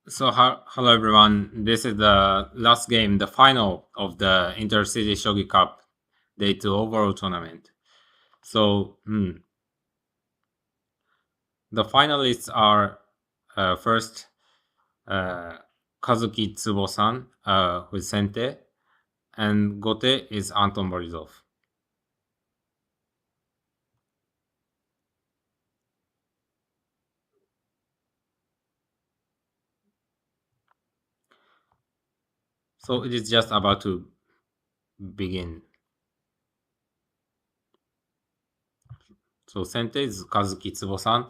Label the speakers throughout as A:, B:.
A: So, hello everyone. This is the last game, the final of the Intercity Shogi Cup Day2 overall tournament. So, the finalists are first Kazuki Tsubo-san, who is Sente, and Gote is Anton Borisov. So, it is just about to begin. So, Sente is Kazuki Tsubo-san,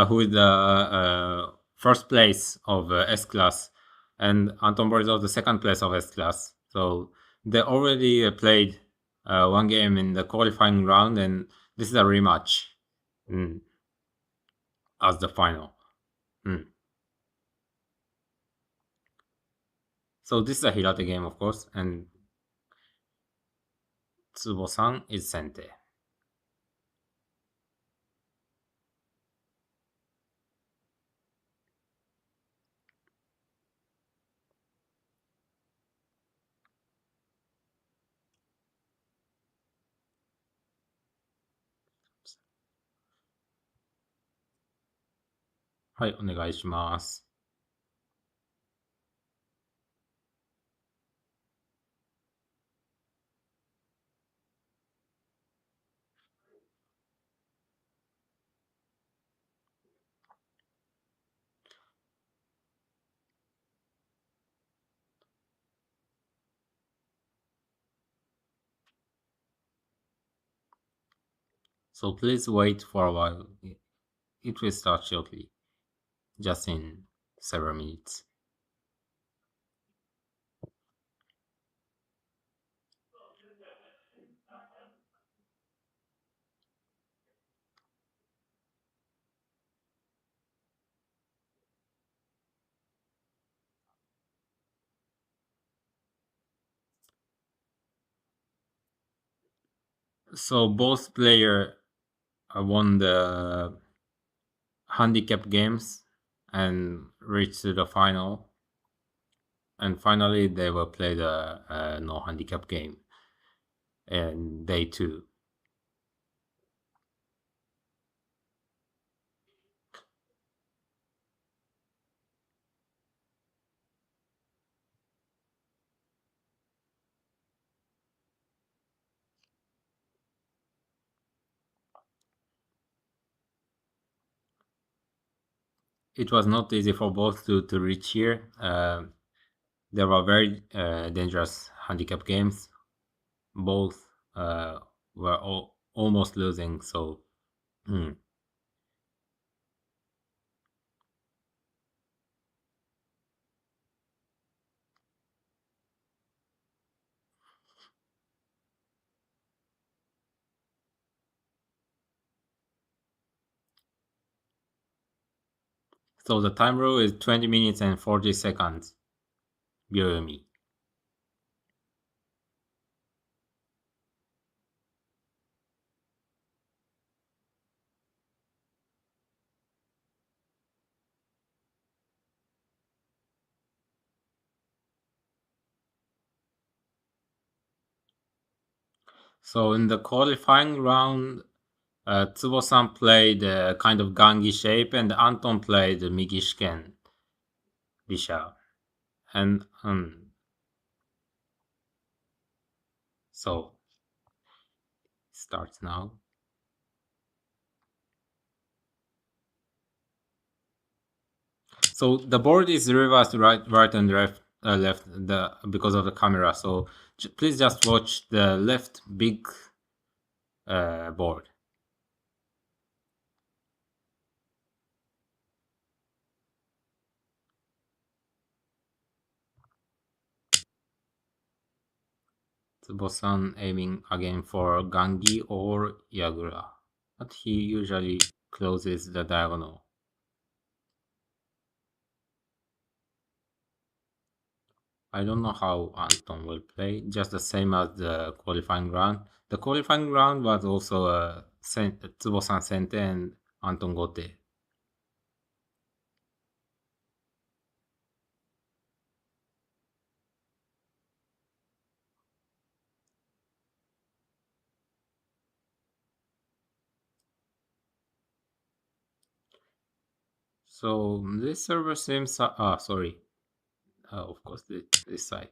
A: who is the first place of S class, and Anton Borisov the second place of S class. So they already played one game in the qualifying round, and this is a rematch as the final. So this is a Hirate game, of course, and Tsubo-san is Sente. Hi, お願いします。So please wait for a while. It will start shortly, just in several minutes. So both player won the handicap games and reached to the final. And finally, they will play the no handicap game in day 2. It was not easy for both to reach here. There were very dangerous handicap games. Both were almost losing, so so the time rule is 20 minutes and 40 seconds. Byoyomi. So in the qualifying round, Tsubo-san played kind of gangi shape, and Anton played migi shiken bisha. And so starts now. So the board is reversed right and left because of the camera. So please just watch the left big board. Tsubo-san aiming again for Gangi or Yagura, but he usually closes the diagonal. I don't know how Anton will play, just the same as the qualifying round. The qualifying round was also Tsubo-san Sente and Anton Gote. So this server seems sorry. Of course, this side.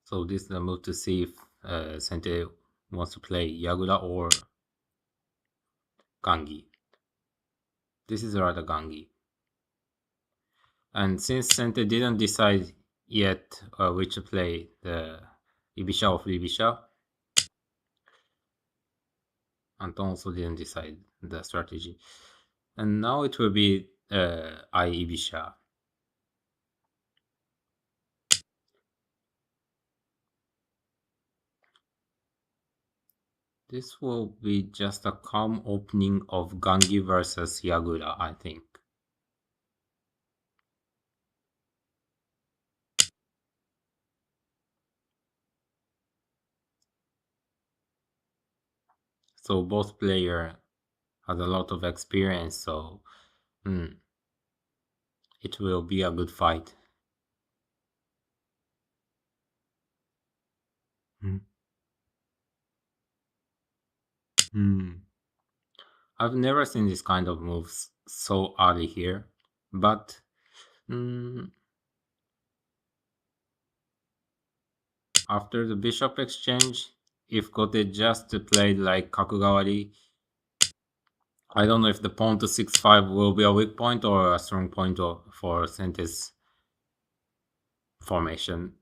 A: So this is the move to see if Sente wants to play Yagura or Gangi. This is rather Gangi. And since Sente didn't decide yet which to play, the Ibisha or Fribisha, Anton also didn't decide the strategy. And now it will be I Ibisha. This will be just a calm opening of Gangi versus Yagura, I think. So both player has a lot of experience, so it will be a good fight. I've never seen this kind of moves so early here, but after the bishop exchange, if Gote just played like Kakugawari, I don't know if the pawn to 6-5 will be a weak point or a strong point for Sente's formation.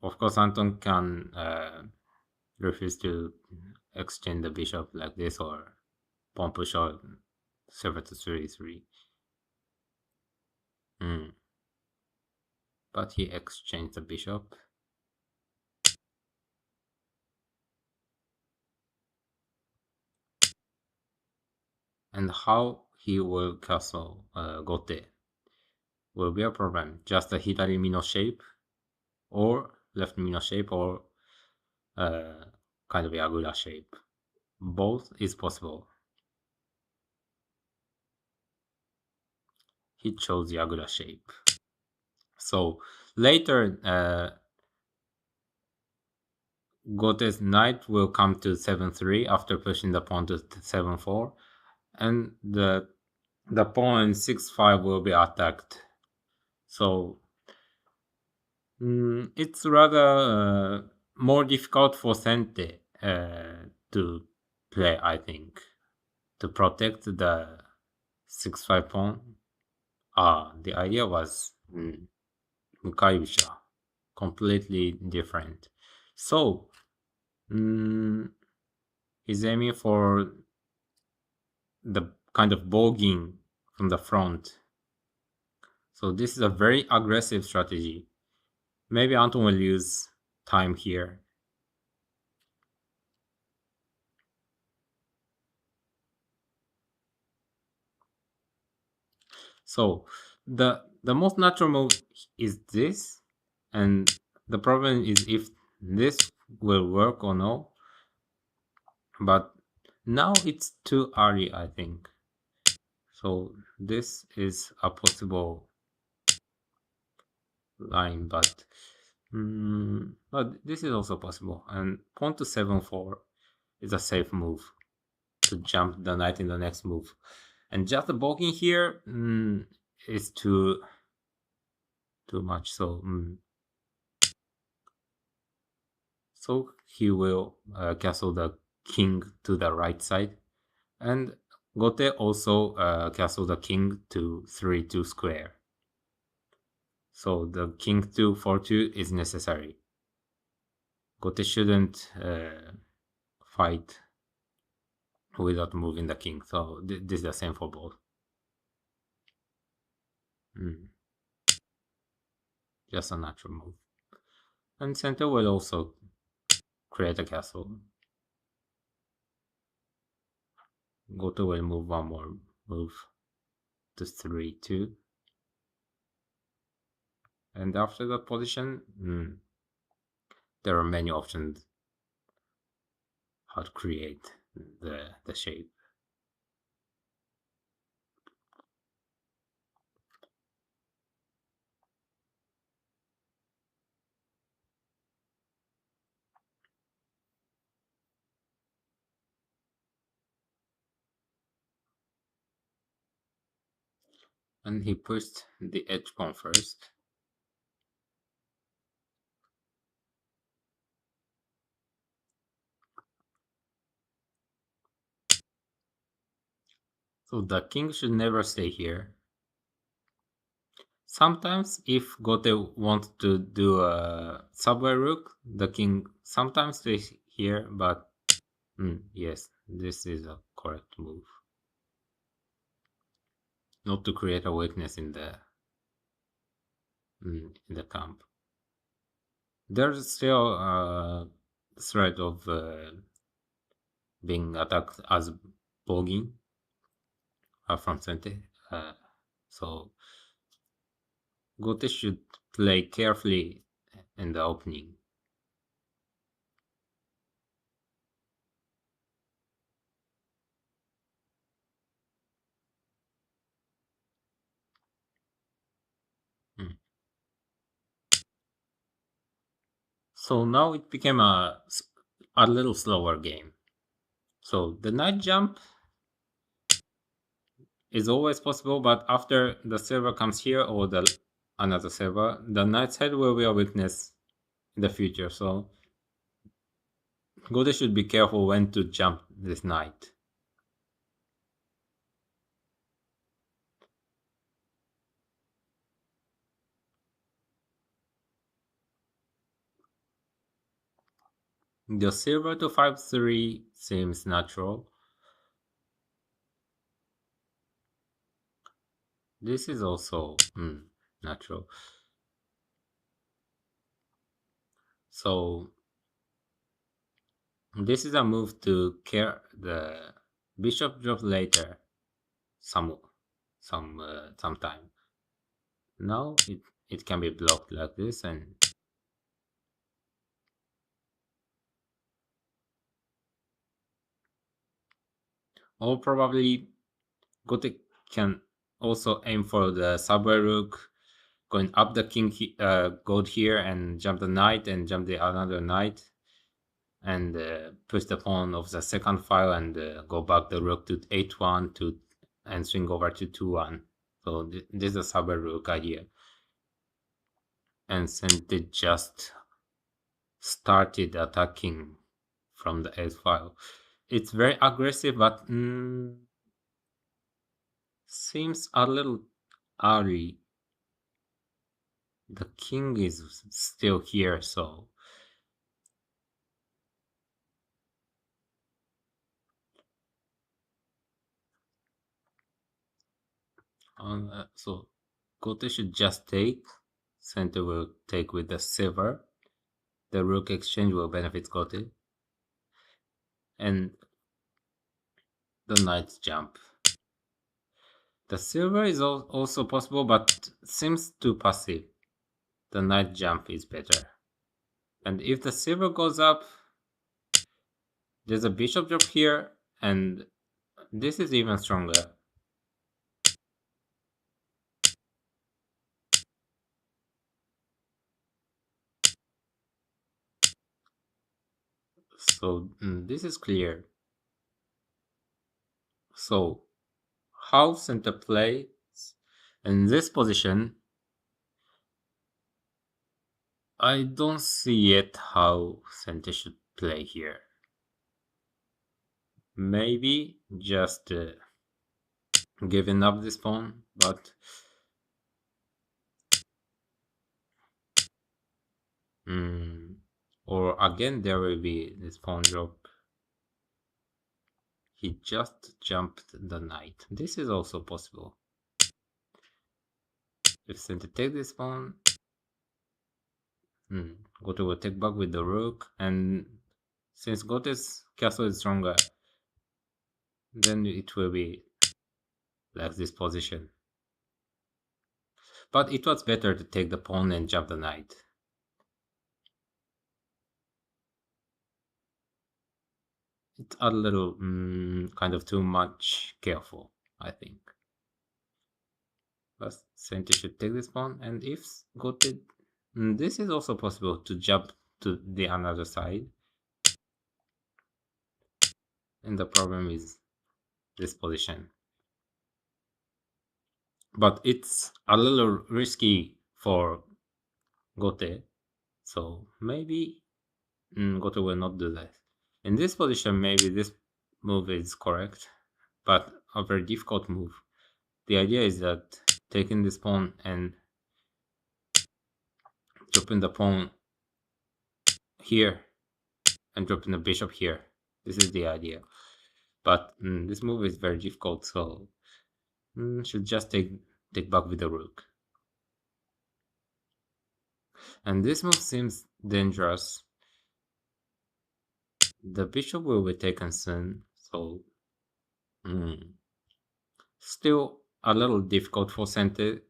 A: Of course, Anton can refuse to exchange the bishop like this or pawn push or server to 3-3. But he exchanged the bishop. And how he will castle Gote will be a problem. Just a Hidari Mino shape or left Mino shape or kind of Yagura shape. Both is possible. He chose Yagura shape. So later, Gote's knight will come to 7-3 after pushing the pawn to 7-4, and the pawn in 6-5 will be attacked. So it's rather more difficult for Sente to play, I think, to protect the 6-5 pawn. The idea was Mukaibisha, completely different. So he's aiming for the kind of bogeying from the front. So this is a very aggressive strategy. Maybe Anton will use time here. So the most natural move is this, and the problem is if this will work or no. But now it's too early, I think. So this is a possible line, but this is also possible. And pawn to 7-4 is a safe move to jump the knight in the next move. And just the balking here is too much. So so he will castle the king to the right side, and Gote also castle the king to 3-2 square. So the king to 4-2 is necessary. Gote shouldn't fight without moving the king. So this is the same for both. Just a natural move. And Center will also create a castle. Goto will move one more move to 3-2. And after that position, there are many options how to create the shape. And he pushed the edge pawn first. So the king should never stay here. Sometimes if Gote wants to do a subway rook, the king sometimes stays here, but yes, this is a correct move. Not to create a weakness in the camp. There's still a threat of being attacked as bogging from Sente. So Gote should play carefully in the opening. So now it became a little slower game. So the knight jump is always possible, but after the server comes here or another server, the knight's head will be a weakness in the future. So Gote should be careful when to jump this knight. The silver to 5-3 seems natural. This is also natural. So this is a move to care the bishop drop later sometime. Now it can be blocked like this, and or probably Gote can also aim for the subway rook, going up the king gold here and jump the knight and jump the another knight, and push the pawn of the second file and go back the rook to 8-1 and swing over to 2-1. So this is a subway rook idea. And since they just started attacking from the 8 file, it's very aggressive, but seems a little early. The king is still here, so so Gote should just take. Center will take with the silver. The rook exchange will benefit Gote. And the knight's jump. The silver is also possible, but seems too passive. The knight jump is better. And if the silver goes up, there's a bishop drop here, and this is even stronger. So this is clear. So how center plays in this position, I don't see yet how center should play here. Maybe just giving up this pawn, but or again there will be this pawn drop. He just jumped the knight. This is also possible. If center take this pawn, Gote will take back with the rook, and since Gote's castle is stronger, then it will be like this position. But it was better to take the pawn and jump the knight. It's a little kind of too much careful, I think. But center should take this pawn, and if Gote, this is also possible to jump to the another side. And the problem is this position. but it's a little risky for Gote, so maybe Gote will not do that. In this position, maybe this move is correct, but a very difficult move. The idea is that taking this pawn and dropping the pawn here and dropping the bishop here. This is the idea. But this move is very difficult, so should just take back with the rook. And this move seems dangerous. The bishop will be taken soon, so still a little difficult for Sente.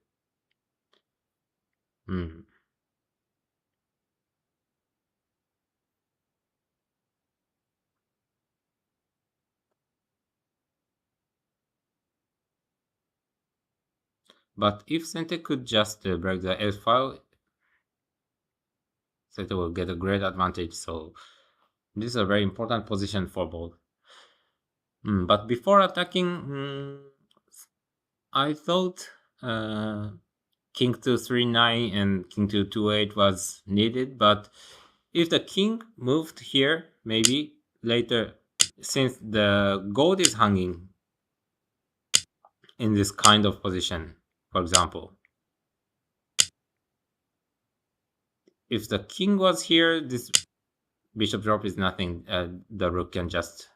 A: But if Sente could just break the F file, Sente will get a great advantage. So this is a very important position for both. But before attacking, I thought king to 3-9 and king to 2-8 was needed. But if the king moved here, maybe later, since the gold is hanging in this kind of position, for example, if the king was here, this bishop drop is nothing. The rook can just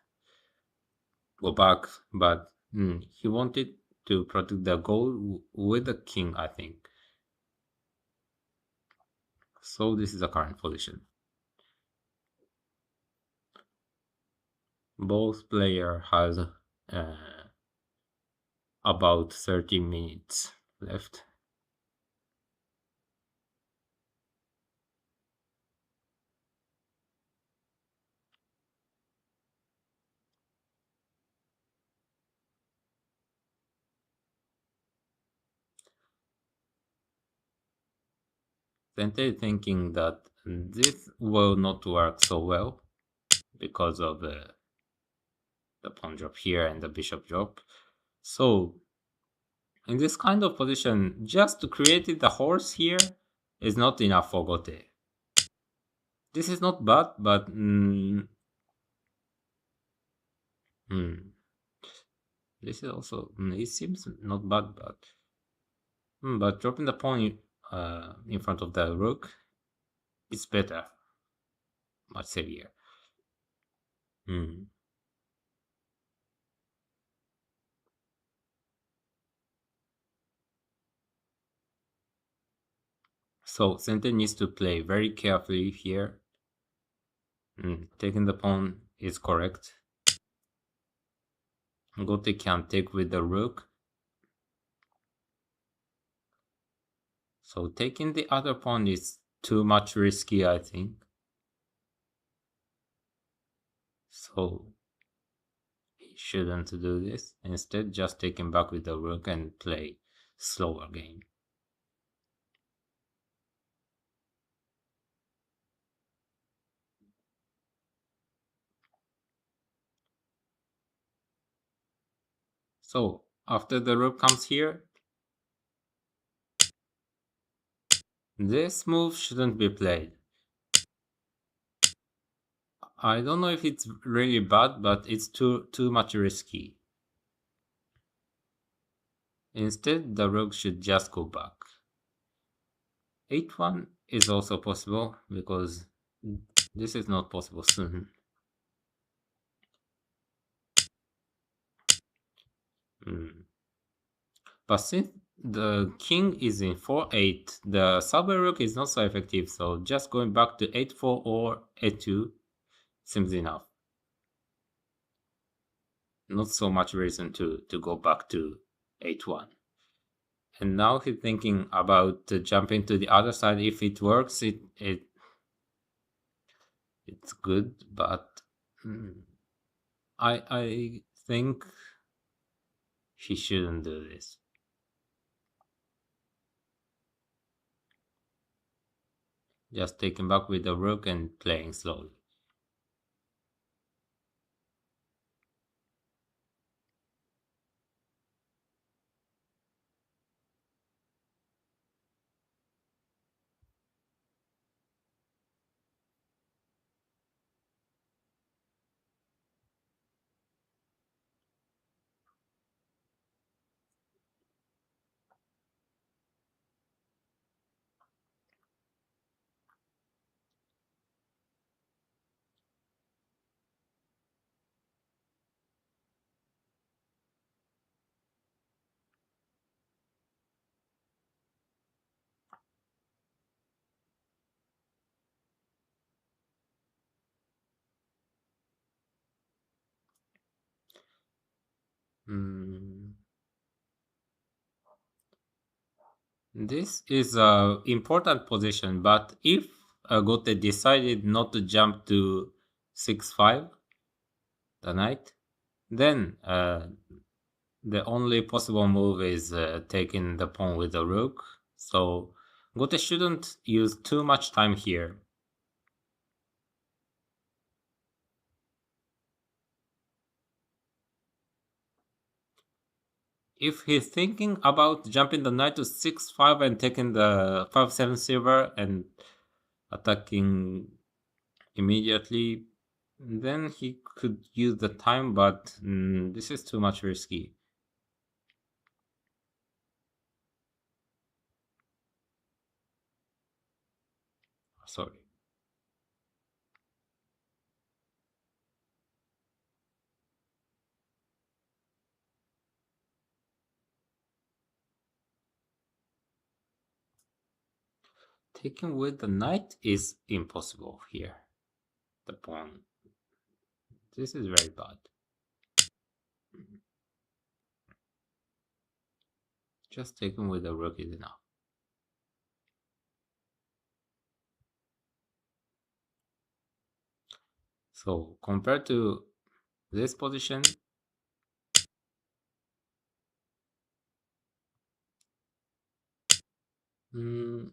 A: go back, but he wanted to protect the gold with the king, I think. So this is the current position. Both player has about 30 minutes left. Sente thinking that this will not work so well because of the pawn drop here and the bishop drop. So in this kind of position, just to create the horse here is not enough for Gote. This is not bad, but this is also it seems not bad, but dropping the pawn in front of the rook is better, much heavier. So Sente needs to play very carefully here. Taking the pawn is correct. Gote can take with the rook. So taking the other pawn is too much risky, I think. So he shouldn't do this. Instead, just take him back with the rook and play slower game. So after the rook comes here, this move shouldn't be played. I don't know if it's really bad, but it's too much risky. Instead, the rook should just go back. 8-1 is also possible because this is not possible soon. But since the king is in 4-8, the subway rook is not so effective, so just going back to 8-4 or 8-2 seems enough. Not so much reason to go back to 8-1. And now he's thinking about jumping to the other side. If it works, it's good, but I think he shouldn't do this. Just taking back with the rook and playing slowly. Mm, this is a important position, but if Gote decided not to jump to 6-5 the knight, then the only possible move is taking the pawn with the rook. So Gote shouldn't use too much time here. If he's thinking about jumping the knight to 6-5 and taking the 5-7 silver and attacking immediately, then he could use the time, but this is too much risky. Sorry. Taking with the knight is impossible here. The pawn. This is very bad. Just taking with the rook is enough. So compared to this position, mm,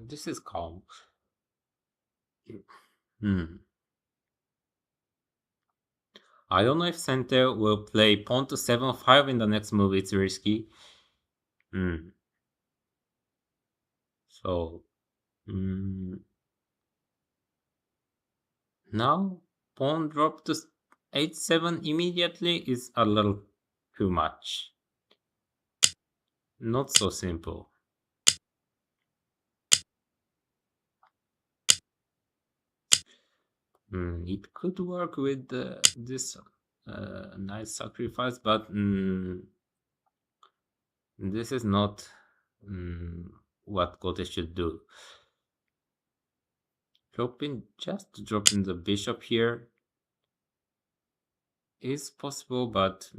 A: this is calm. Hmm. I don't know if center will play pawn to 7-5 in the next move. It's risky. So now pawn drop to 8-7 immediately is a little too much. Not so simple. It could work with this nice sacrifice, but this is not what Gote should do. Dropping the bishop here is possible, but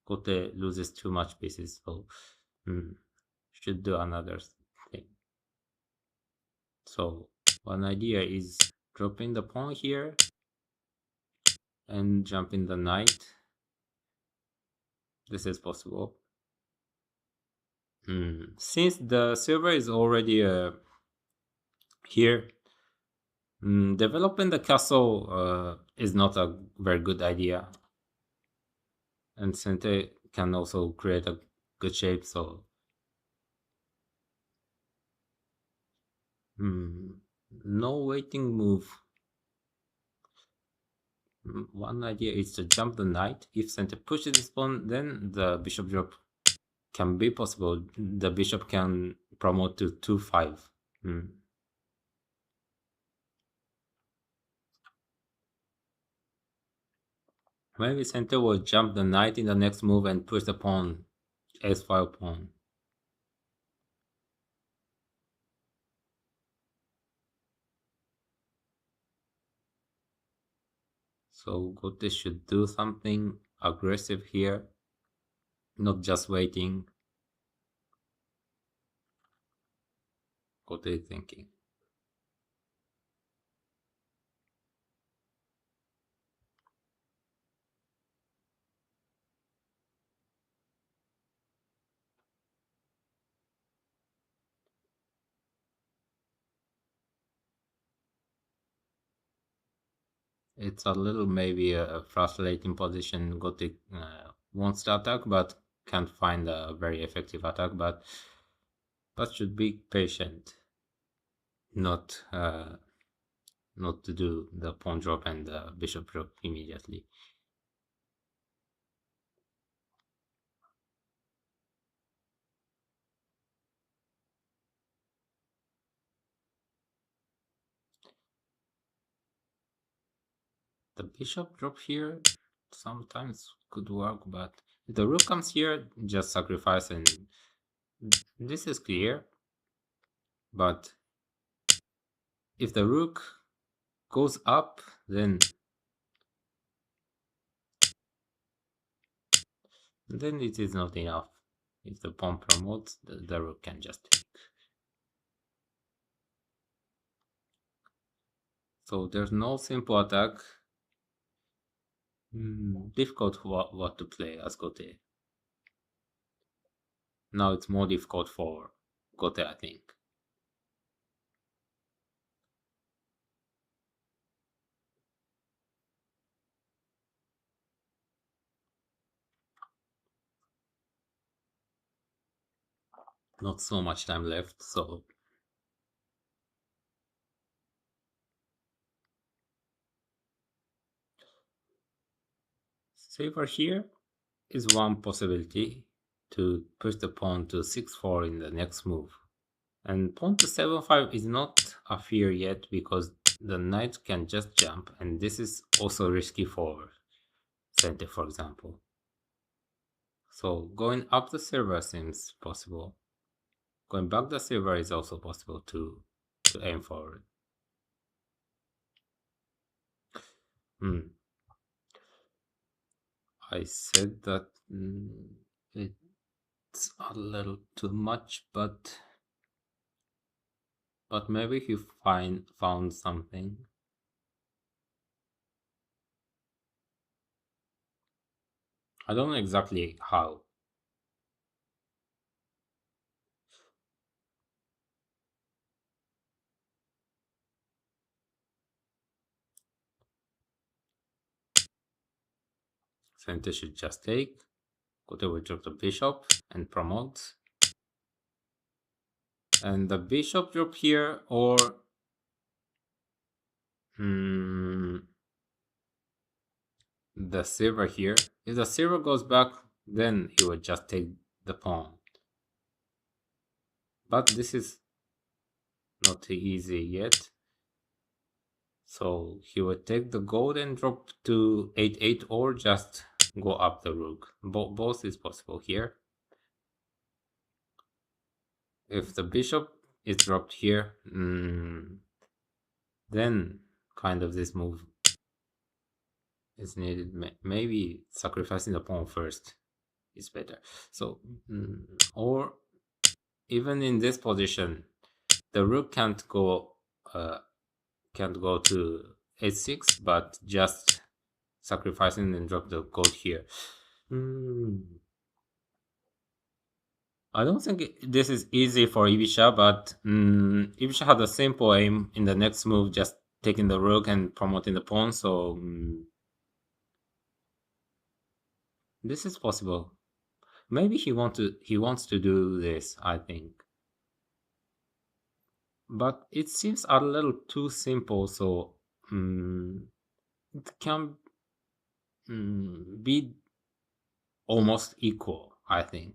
A: Gote loses too much pieces, so should do another thing. So one idea is dropping the pawn here and jumping the knight. This is possible. Since the silver is already here, developing the castle is not a very good idea. And Sente can also create a good shape, so no waiting move. One idea is to jump the knight. If Sente pushes this pawn, then the bishop drop can be possible. The bishop can promote to 2-5. Maybe Center will jump the knight in the next move and push the pawn, s5 pawn. So Gote should do something aggressive here, not just waiting. Gote is thinking. It's a little maybe a frustrating position. Gote wants to attack, but can't find a very effective attack. But should be patient, not not to do the pawn drop and the bishop drop immediately. The bishop drop here sometimes could work, but if the rook comes here, just sacrifice, and this is clear. But if the rook goes up, then it is not enough. If the pawn promotes, the rook can just take. So there's no simple attack. Difficult what to play as Gote. Now it's more difficult for Gote, I think. Not so much time left, so saver here is one possibility to push the pawn to 6-4 in the next move. And pawn to 7-5 is not a fear yet because the knight can just jump, and this is also risky for Sente, for example. So going up the silver seems possible. Going back the silver is also possible to aim for. I said that it's a little too much, but maybe he found something. I don't know exactly how. Sente should just take. Gote will drop the bishop and promote. And the bishop drop here, or the silver here. If the silver goes back, then he would just take the pawn. But this is not easy yet. So he would take the gold and drop to 8-8, or just go up the rook. Both is possible here. If the bishop is dropped here, then kind of this move is needed. Maybe sacrificing the pawn first is better. So, or even in this position, the rook can't go to 8-6, but just sacrificing and drop the gold here. I don't think this is easy for Ibisha, but Ibisha had a simple aim in the next move, just taking the rook and promoting the pawn, so this is possible. Maybe he wants to do this, I think. But it seems a little too simple, so it can be almost equal, I think.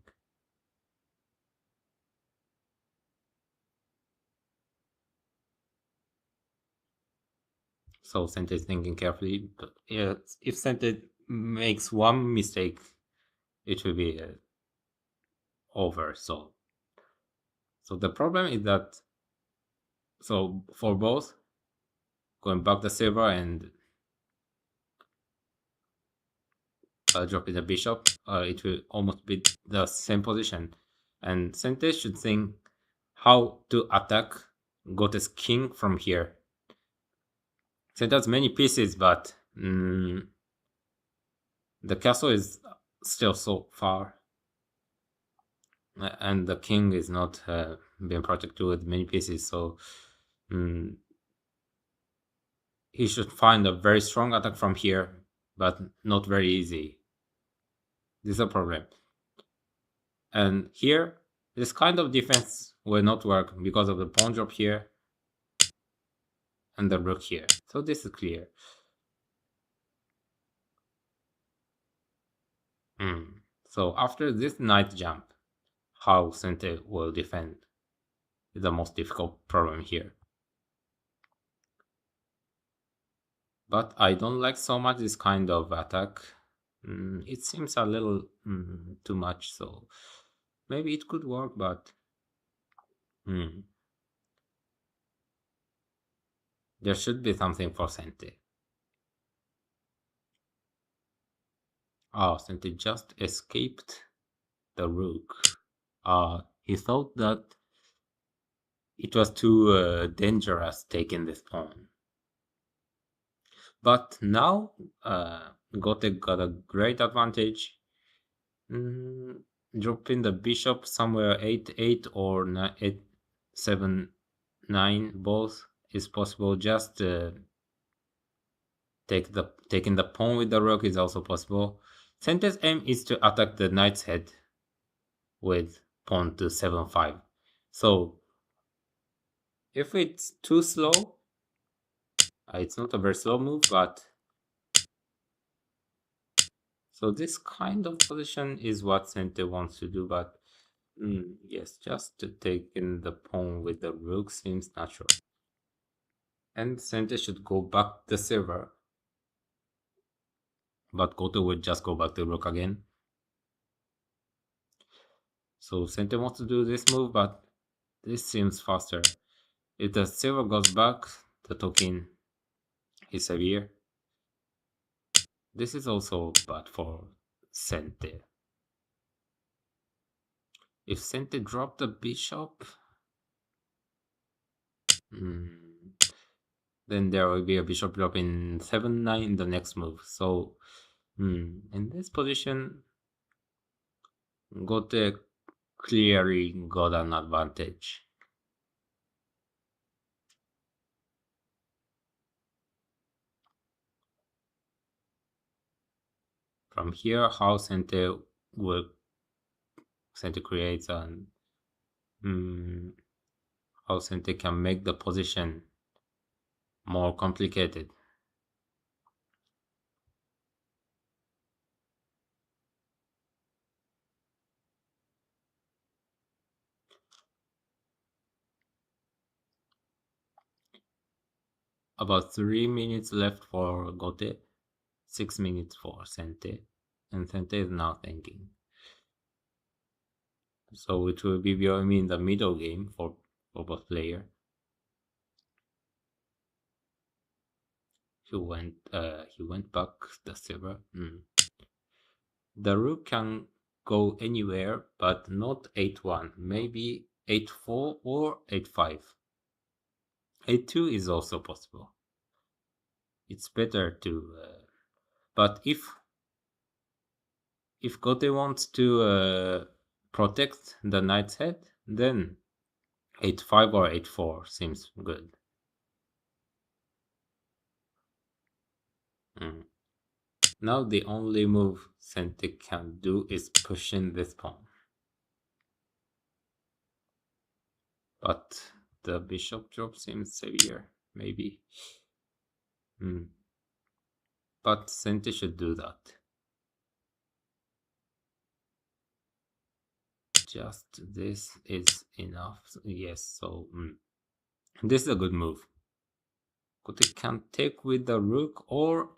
A: So Sente is thinking carefully, but if Sente makes one mistake, it will be over. So the problem is that, so for both, going back the silver and dropping the bishop, it will almost be the same position. And Sente should think how to attack Gote's king from here. Sente has many pieces, but the castle is still so far. And the king is not being protected with many pieces, so he should find a very strong attack from here, but not very easy. This is a problem. And here, this kind of defense will not work because of the pawn drop here and the rook here. So this is clear. So after this knight jump, how Sente will defend is the most difficult problem here. But I don't like so much this kind of attack. It seems a little too much, so maybe it could work, but there should be something for Sente. Oh, Sente just escaped the rook. He thought that it was too dangerous taking this pawn. But now Gotek got a great advantage. Dropping the bishop somewhere 8-8 or 8-7-9 both is possible. Just taking the pawn with the rook is also possible. Sente's aim is to attack the knight's head with pawn to 7-5. So if it's too slow, it's not a very slow move, but so this kind of position is what Sente wants to do, but yes, just to take in the pawn with the rook seems natural. And Sente should go back the silver, but Goto would just go back to rook again. So Sente wants to do this move, but this seems faster. If the silver goes back, the token is severe. This is also bad for Sente. If Sente dropped the bishop, then there will be a bishop drop in 7-9 in the next move. So in this position, Gote clearly got an advantage. From here, how Sente creates an how Sente can make the position more complicated. About 3 minutes left for Gote, 6 minutes for Sente, and Sente is now thinking. So it will be Byomi in the middle game for both players. He went back the silver. The rook can go anywhere, but not 8-1. Maybe 8-4 or 8-5. 8-2 is also possible. It's better to, but if Gote wants to protect the knight's head, then 8-5 or 8-4 seems good. Now the only move Sente can do is pushing this pawn. But the bishop drop seems severe, maybe. But Sente should do that. Just this is enough. Yes, so this is a good move. Gote can take with the rook, or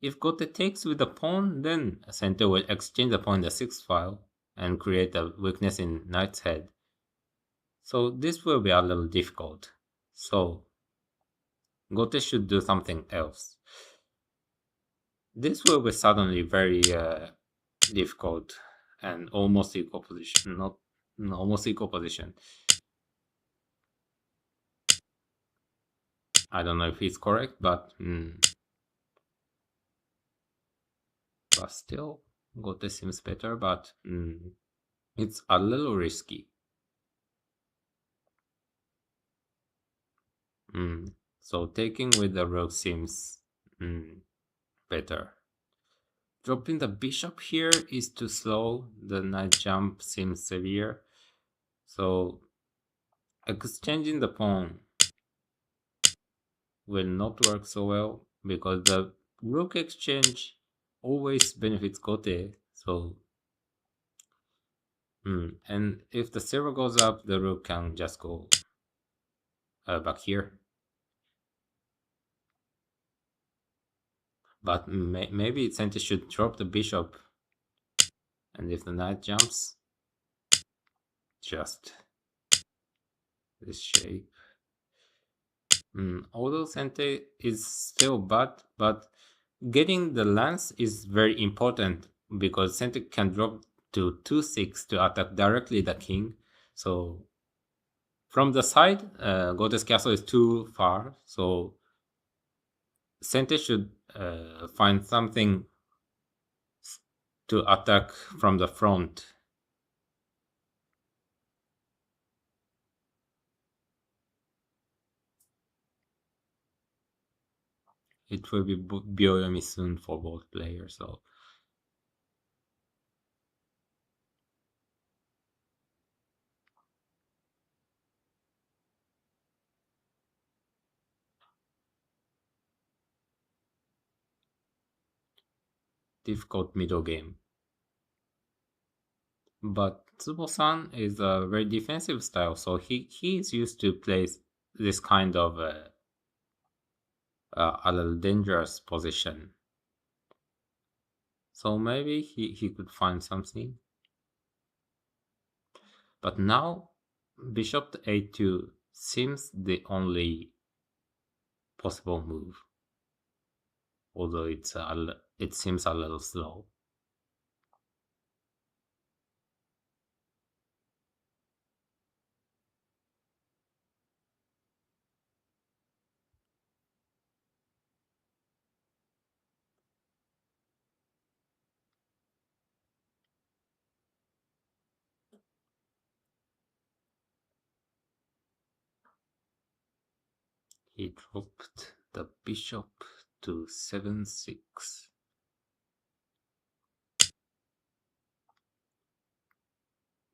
A: if Gote takes with the pawn, then Sente will exchange the pawn in the 6th file and create a weakness in knight's head. So this will be a little difficult. So Gote should do something else. This will be suddenly very difficult and almost equal position. Not almost equal position. I don't know if it's correct, but still Gote seems better, but it's a little risky. So taking with the rook seems better. Dropping the bishop here is too slow. The knight jump seems severe. So exchanging the pawn will not work so well because the rook exchange always benefits Gote. So and if the silver goes up, the rook can just go back here. But maybe Sente should drop the bishop. And if the knight jumps, just this shape. Although Sente is still bad, but getting the lance is very important because Sente can drop to 2-6 to attack directly the king. So from the side, Goddess Castle is too far. So Sente should find something to attack from the front. It will be Byoyomi soon for both players. So difficult middle game. But Tsubo-san is a very defensive style, so he is used to play this kind of a little dangerous position. So maybe he could find something. But now bishop to a2 seems the only possible move, although it seems a little slow. He dropped the bishop to 7-6.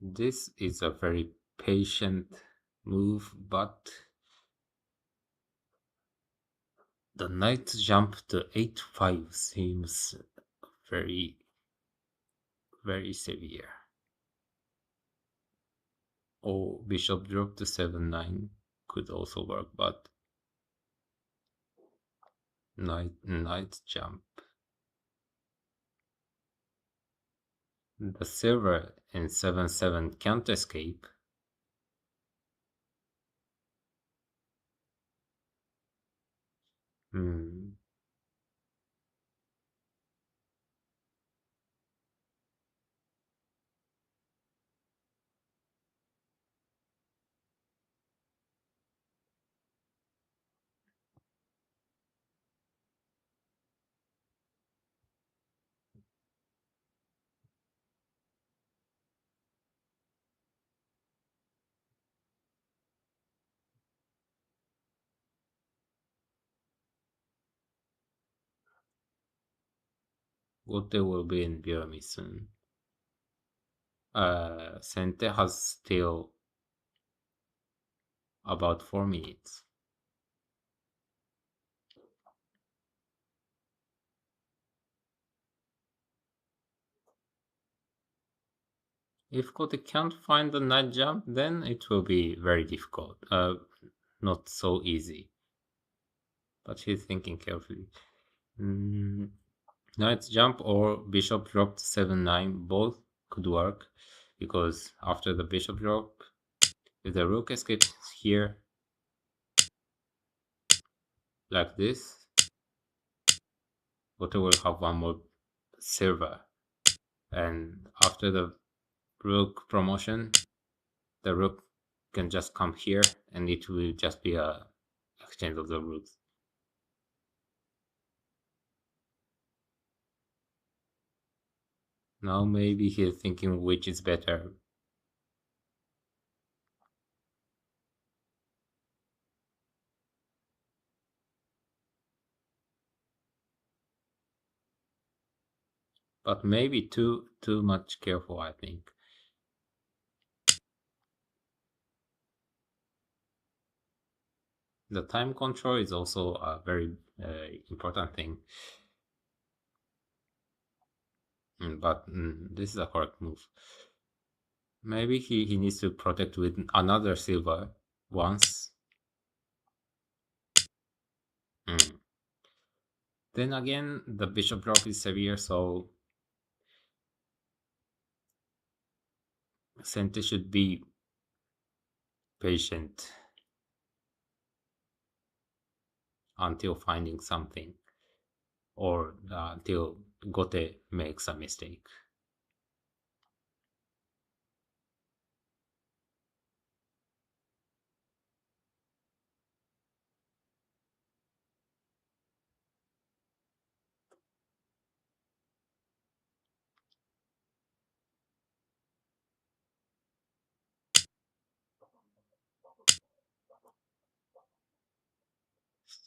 A: This is a very patient move, but the knight jump to 8-5 seems very, very severe. Or bishop drop to 7-9 could also work, but knight jump. The silver in 7-7 can't escape. Gote will be in Byomi soon. Sente has still about 4 minutes. If Gote can't find the knight jump, then it will be very difficult. Not so easy. But he's thinking carefully. Knight jump or bishop drop to 7-9, both could work, because after the bishop drop, if the rook escapes here, like this, Goto will have one more silver. And after the rook promotion, the rook can just come here, and it will just be a exchange of the rooks. Now maybe he's thinking which is better. But maybe too much careful, I think. The time control is also a very important thing. But this is a correct move. Maybe he needs to protect with another silver once. Then again, the bishop drop is severe, so Sente should be patient until finding something, or until Gote makes a mistake.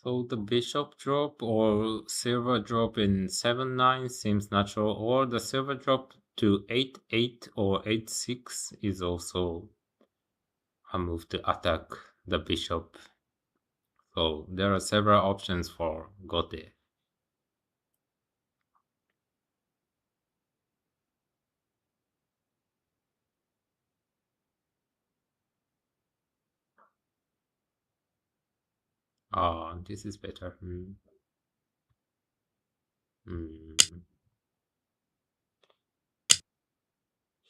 A: So the bishop drop or silver drop in 7-9 seems natural, or the silver drop to 8-8 or 8-6 is also a move to attack the bishop. So there are several options for Gote. This is better.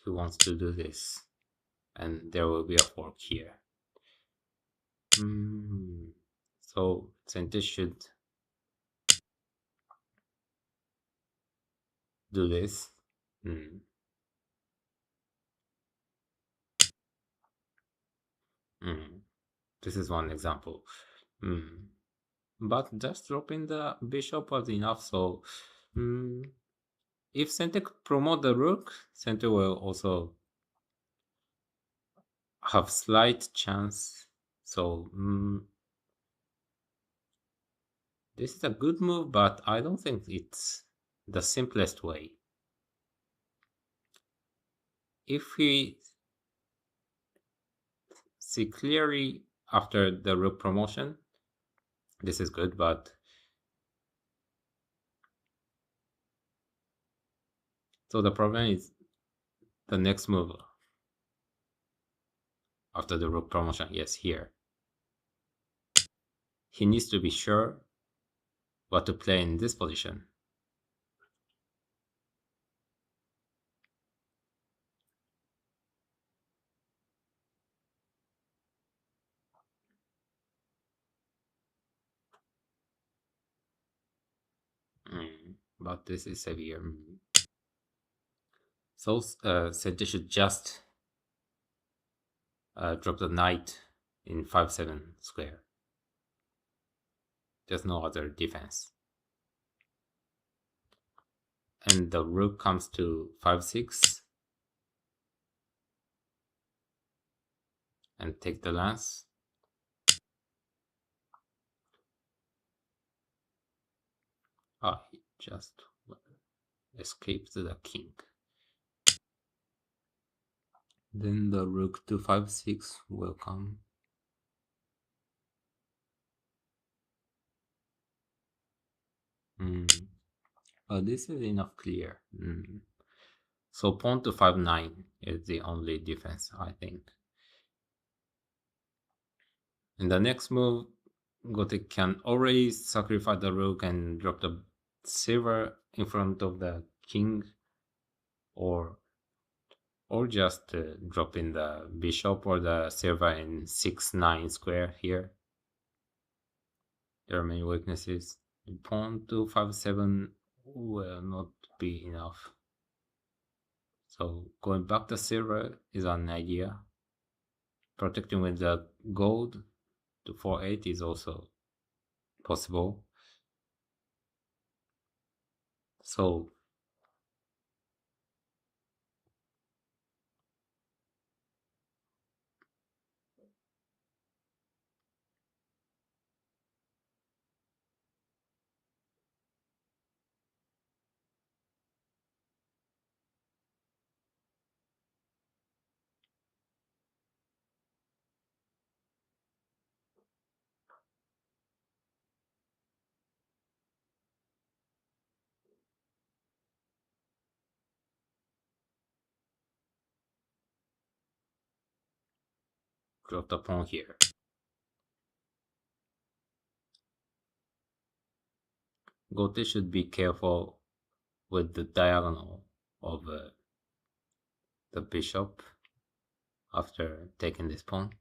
A: He wants to do this, and there will be a fork here. So Sente should do this. This is one example. But just dropping the bishop was enough, so if Sente could promote the rook, Sente will also have slight chance. So this is a good move, but I don't think it's the simplest way. If we see clearly after the rook promotion, this is good, but so the problem is the next move after the rook promotion. Yes, here. He needs to be sure what to play in this position. But this is severe. So Sente should just drop the knight in 5-7 square. There's no other defense. And the rook comes to 5-6 and take the lance. He just escaped the king. Then the rook to 5-6 will come. But this is enough clear. So pawn to 5-9 is the only defense, I think. In the next move, Gote can already sacrifice the rook and drop the silver in front of the king, or just drop in the bishop or the silver in 6-9 square here. There are many weaknesses. Pawn to 5-7 will not be enough. So going back to silver is an idea. Protecting with the gold to 4-8 is also possible. So drop the pawn here. Gote should be careful with the diagonal of the bishop after taking this pawn.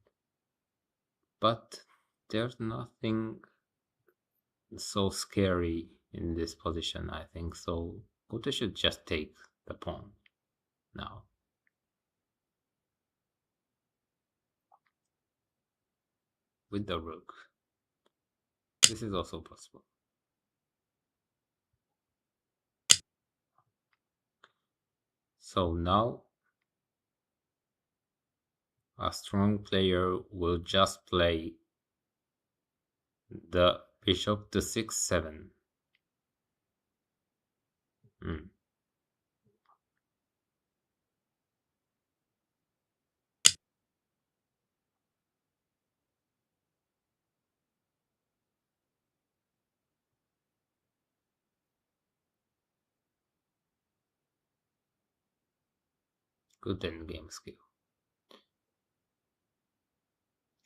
A: But there's nothing so scary in this position, I think. So Gote should just take the pawn now. With the rook. This is also possible. So now a strong player will just play the bishop to 6-7. Good endgame skill.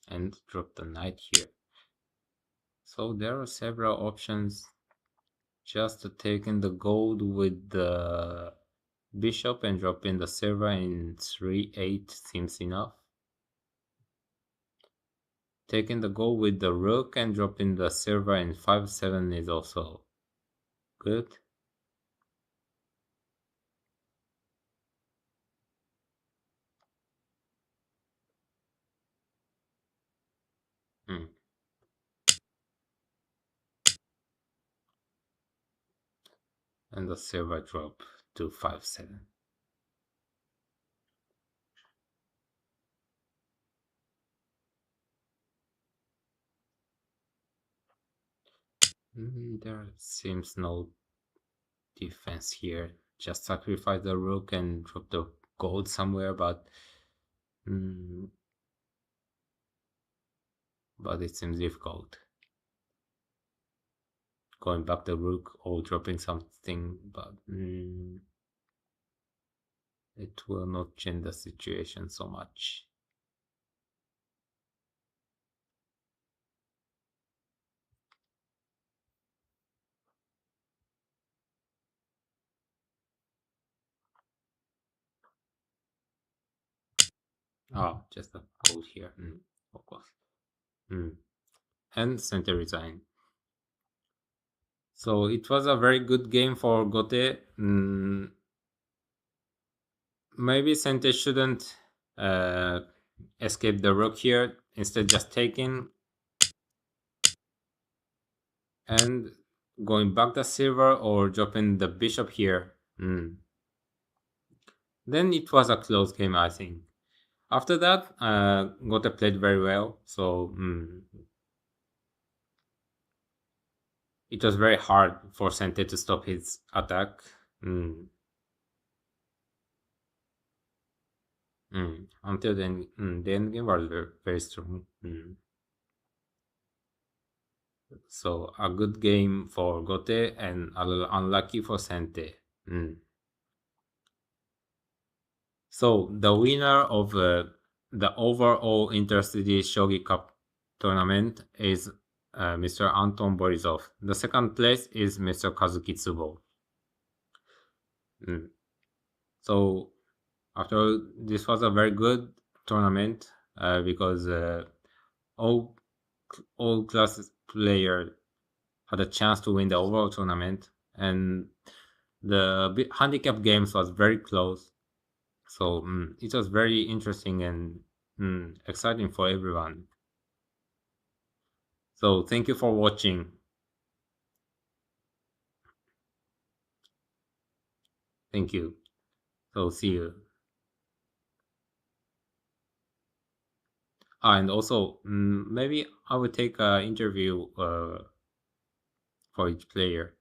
A: And drop the knight here. So there are several options. Just taking the gold with the bishop and dropping the silver in 3-8 seems enough. Taking the gold with the rook and dropping the silver in 5-7 is also good. And the silver drop to 5-7. There seems no defense here. Just sacrifice the rook and drop the gold somewhere, but it seems difficult. Going back the rook or dropping something, but it will not change the situation so much. Just a gold here, of course. And center resign. So it was a very good game for Gote. Maybe center shouldn't escape the rook here. Instead, just taking and going back the silver or dropping the bishop here. Then it was a close game, I think. After that, Gote played very well. So it was very hard for Sente to stop his attack. Until then, the endgame was very, very strong. So a good game for Gote and a little unlucky for Sente. So the winner of the overall Intercity Shogi Cup tournament is Mr. Anton Borisov. The second place is Mr. Kazuki Tsubo. So after this was a very good tournament because all classes player had a chance to win the overall tournament, and the handicap games was very close. So it was very interesting and exciting for everyone. So thank you for watching. Thank you. So see you. And also maybe I will take an interview for each player.